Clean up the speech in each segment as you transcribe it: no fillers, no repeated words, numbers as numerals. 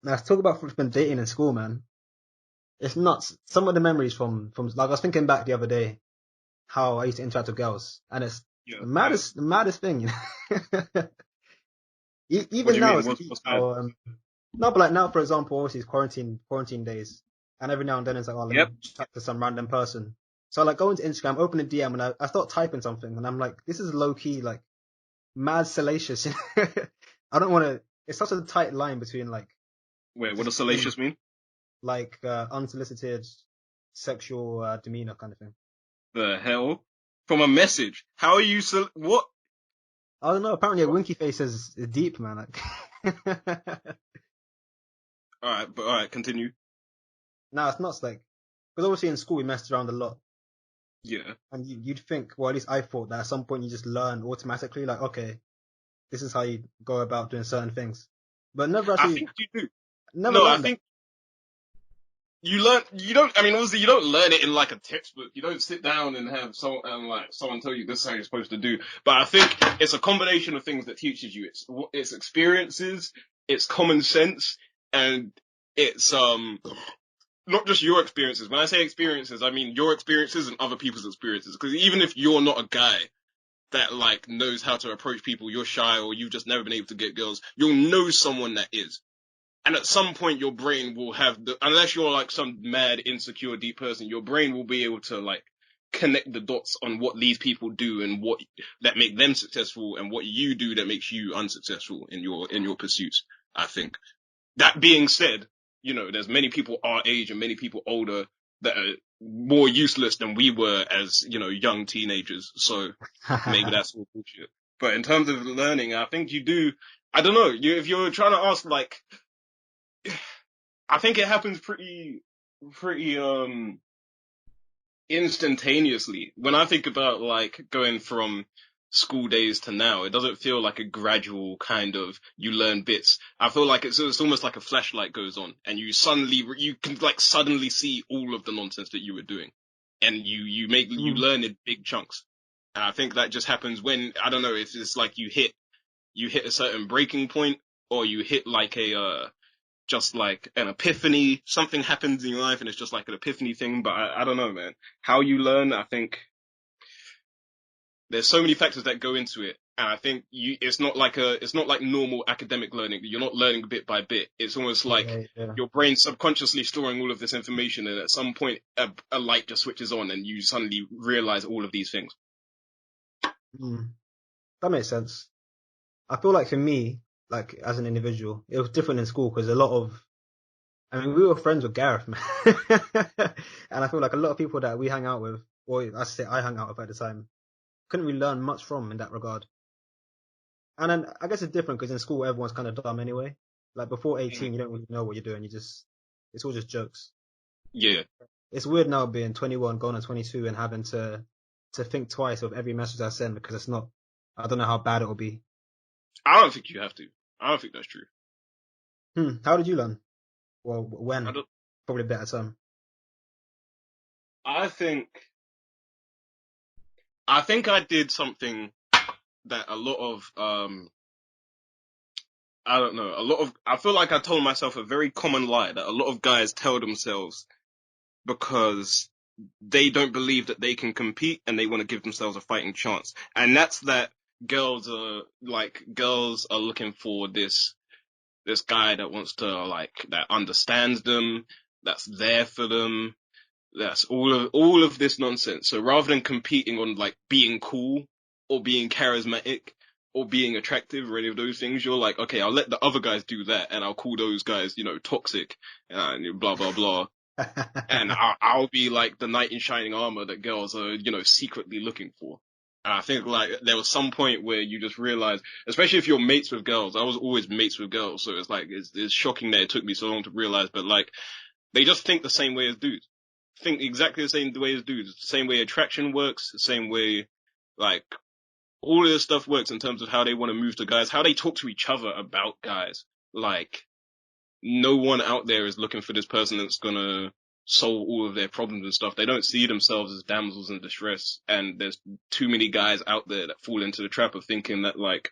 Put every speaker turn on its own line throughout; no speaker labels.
Now, let's talk about flipping dating in school, man. It's nuts. Some of the memories from like I was thinking back the other day how I used to interact with girls, and it's
Yeah, yeah.
the maddest thing. You know?
What do
Even
you
now,
mean?
it's
What's bad?
how no, but like now, for example, obviously it's quarantine days, and every now and then it's like, oh, let me
Yep.
chat to some random person. So I like go into Instagram, open a DM, and I start typing something, and I'm like, this is low key, like mad salacious. I don't want to. It's such a tight line between like
Wait, what
just
does
being
salacious mean?
like unsolicited sexual demeanor kind of thing.
The hell? From a message? How are you? What?
I don't know. Apparently, a winky face is deep, man. Like,
All right, but all right, continue.
nah, it's not like because obviously in school we messed around a lot,
Yeah,
and you'd think, well, at least I thought that at some point you just learn automatically, like, okay, this is how you go about doing certain things, but never
I
actually,
think you do.
never
No, I
learned that.
think you learn. You don't. I mean, obviously, you don't learn it in like a textbook. You don't sit down and have someone tell you this is how you're supposed to do. But I think it's a combination of things that teaches you. It's experiences, it's common sense, and it's not just your experiences. When I say experiences, I mean your experiences and other people's experiences. Because even if you're not a guy that like knows how to approach people, you're shy or you've just never been able to get girls, you'll know someone that is. And at some point your brain will have unless you're like some mad, insecure, deep person, your brain will be able to like connect the dots on what these people do and what that make them successful and what you do that makes you unsuccessful in your pursuits, I think. That being said, there's many people our age and many people older that are more useless than we were as, young teenagers. So maybe that's all bullshit. But in terms of learning, I think you do. I don't know. If you're trying to ask, like, I think it happens pretty instantaneously. When I think about like going from school days to now, it doesn't feel like a gradual kind of you learn bits. I feel like it's almost like a flashlight goes on and you can like suddenly see all of the nonsense that you were doing, and you
Mm.
learn in big chunks. And I think that just happens when I don't know if it's like you hit a certain breaking point or you hit like a just like an epiphany. Something happens in your life and it's just like an epiphany thing. But I don't know, man. How you learn, I think there's so many factors that go into it. And I think it's not like normal academic learning. You're not learning bit by bit. It's almost like
Yeah, yeah.
your brain subconsciously storing all of this information. And at some point, a light just switches on and you suddenly realize all of these things.
Mm. That makes sense. I feel like for me, like as an individual, it was different in school because a lot of, I mean, we were friends with Gareth, man. And I feel like a lot of people that we hang out with, or I say I hung out with at the time, couldn't really learn much from in that regard. And then I guess it's different because in school everyone's kind of dumb anyway. Like before
Mm.
18, you don't really know what you're doing. It's all just jokes.
Yeah.
It's weird now being 21, going on 22, and having to think twice of every message I send because it's not. I don't know how bad it will be.
I don't think you have to. I don't think that's true.
How did you learn? Well,
I
when?
don't,
Probably a better time.
I think, I think I did something that a lot of I don't know, I feel like I told myself a very common lie that a lot of guys tell themselves because they don't believe that they can compete and they want to give themselves a fighting chance. And that's that girls are looking for this guy that wants to that understands them, that's there for them, that's all of this nonsense. So rather than competing on like being cool or being charismatic or being attractive or any of those things, you're like, okay, I'll let the other guys do that and I'll call those guys, toxic and blah blah blah. And I'll be like the knight in shining armor that girls are, secretly looking for. And I think like there was some point where you just realize, especially if you're mates with girls, I was always mates with girls, so it's like it's shocking that it took me so long to realize, but like they just think the same way as dudes, think exactly the same way as dudes. The same way attraction works, the same way, like, all of this stuff works in terms of how they want to move to guys, how they talk to each other about guys. Like, no one out there is looking for this person that's gonna solve all of their problems and stuff. They don't see themselves as damsels in distress, and there's too many guys out there that fall into the trap of thinking that, like,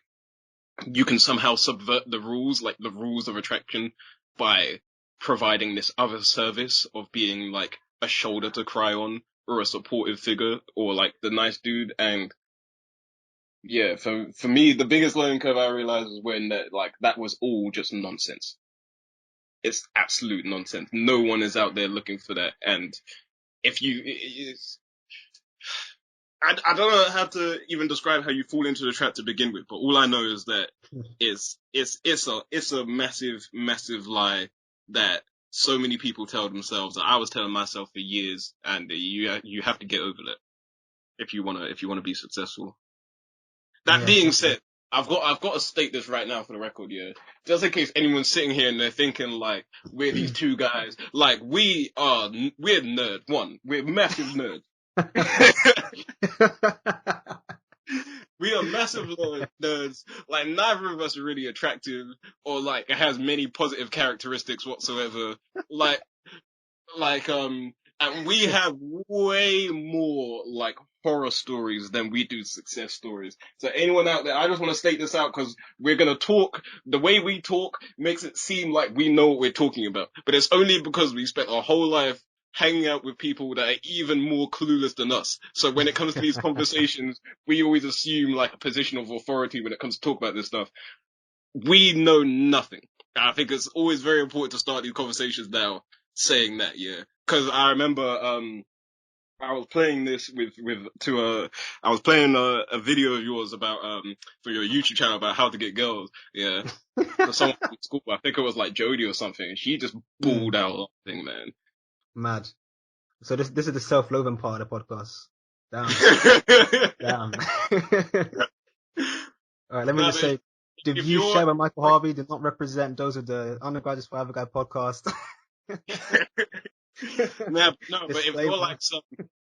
you can somehow subvert the rules, like the rules of attraction, by providing this other service of being like a shoulder to cry on or a supportive figure or like the nice dude. And yeah, for me, the biggest learning curve I realized was when that was all just nonsense. It's absolute nonsense. No one is out there looking for that. And if you, I don't know how to even describe how you fall into the trap to begin with, but all I know is that it's a massive, massive lie that so many people tell themselves that I was telling myself for years, and you have to get over that if you wanna be successful. That
Yeah.
being said, I've got to state this right now for the record, yeah. Just in case anyone's sitting here and they're thinking like we're these two guys, like we're nerd. One, we're massive nerds. We are massive nerds. Like neither of us are really attractive or like has many positive characteristics whatsoever. Like and we have way more like horror stories than we do success stories. So anyone out there, I just want to state this out because we're gonna talk. The way we talk makes it seem like we know what we're talking about, but it's only because we spent our whole life hanging out with people that are even more clueless than us. So when it comes to these conversations, we always assume like a position of authority when it comes to talk about this stuff. We know nothing. I think it's always very important to start these conversations now saying that, yeah. Cause I remember, I was playing this I was playing a video of yours about, for your YouTube channel about how to get girls, yeah. To someone from school, I think it was like Jodie or something, and she just bawled
Mm,
out laughing, man.
mad. So this is the self-loathing part of the podcast. Damn. Damn. All right, let me
Nah,
just
but
say, the
if
views
you're,
shared by Michael Harvey do not represent those of the Undergraduates Forever Guy podcast.
nah, no, but if you're
Disclaimer.
like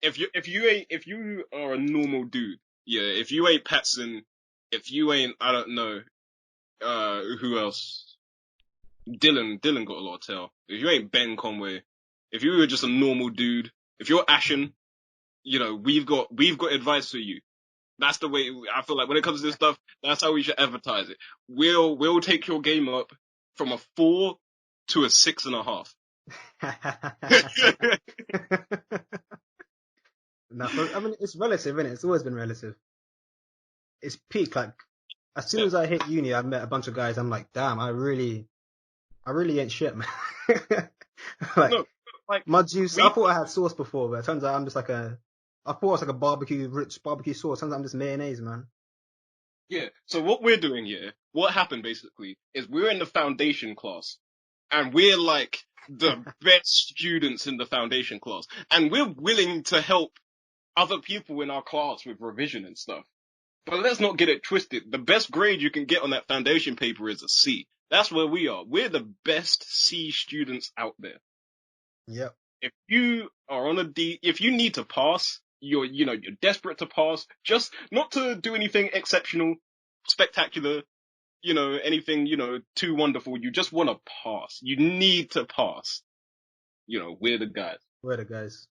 if you are a normal dude, yeah, if you ain't Patson, if you ain't, I don't know, who else? Dylan got a lot of tail. If you ain't Ben Conway, if you were just a normal dude, if you're Ashen, we've got advice for you. That's the way I feel like when it comes to this stuff. That's how we should advertise it. We'll take your game up from a 4 to a 6.5.
I mean, it's relative, isn't it? It's always been relative. It's peak. Like, as soon
So,
as I hit uni, I met a bunch of guys. I'm like, damn, I really ain't shit, man. Like,
no, like
my juice, I
we
thought I had sauce before, but it turns out I'm just like I thought it was like a rich barbecue sauce. Turns out I'm just mayonnaise, man.
Yeah. So what we're doing here, what happened basically, is we're in the foundation class, and we're like the best students in the foundation class, and we're willing to help other people in our class with revision and stuff. But let's not get it twisted. The best grade you can get on that foundation paper is a C. That's where we are. We're the best C students out there.
Yep.
If you are on a D, if you need to pass, you're desperate to pass, just not to do anything exceptional, spectacular, anything, too wonderful. You just want to pass. You need to pass. We're the guys.
Where the guys?